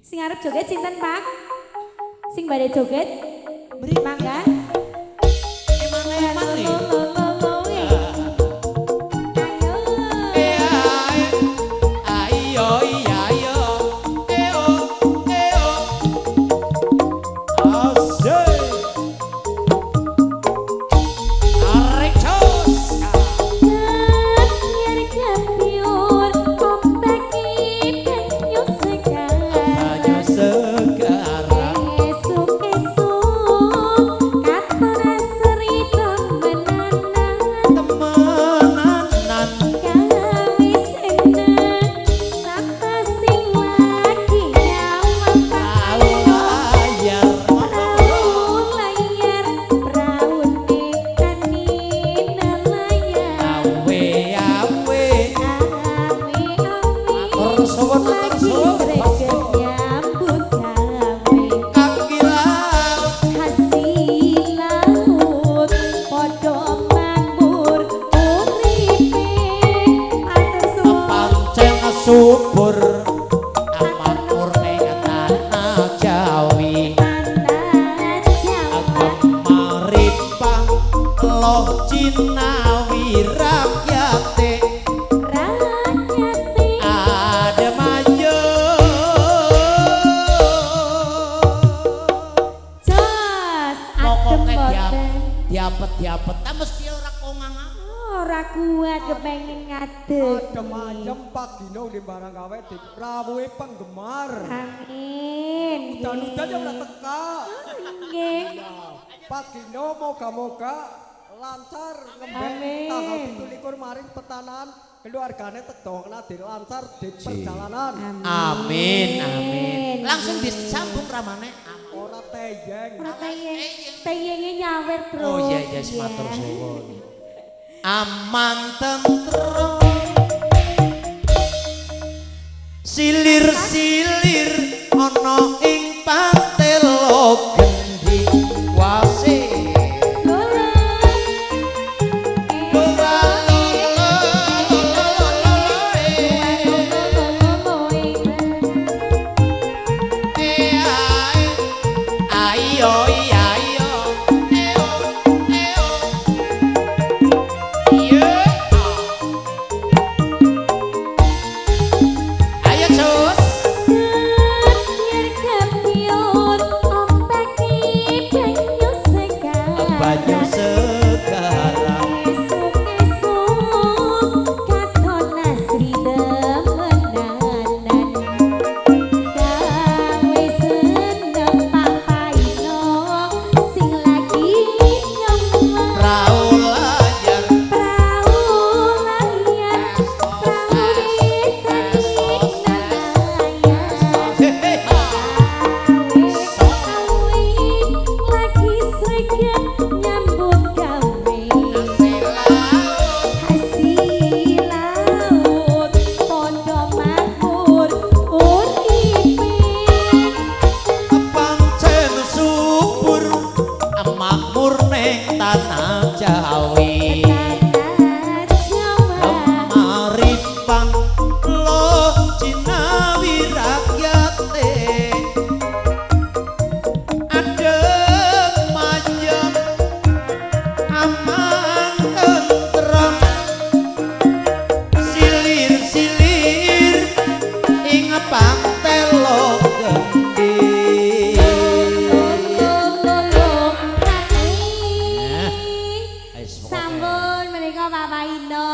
Sing arep joget sinten, Pak? Sing badhe joget? Beri mangga. Emang nih. Ayo iya ayo. Eo eo. Asik. Arek jos. Subur aman murni tanah Jawi Gemaripang loh Cinawi rakyate ada mayo jos pokoknya diapet mesti ora kongang ora kuat kepengen ngadeg. Adem-adem Pak Dino di barang gawe di rawuhe penggemar. Amin. Udan-udan yang udah teka. Nggih. Pak Dino moga-moga lancar ngembek tanggal 17 maring petanan keluargane tedokna di lancar di perjalanan. Amin amin langsung disambung ramane Ora teyeng. Ora teyeng. Teyenge nyawer, Bro. oh iya iya matur suwun aman tentrem silir-silir ana ing pantelo gendi wase banyu sekarang Esuk-esuk katon asri demenanan gawe seneng papaino sing lagi nyomong prau layar lagi sreget nyambut gawe hasil laut pondo makmur uripe pancen subur makmur ning tanah Jawi Gemaripang loh Cinawi rakyate adem mayem aman tentrem silir-silir ing pantelo gendi Sampun menika Bapak Ino.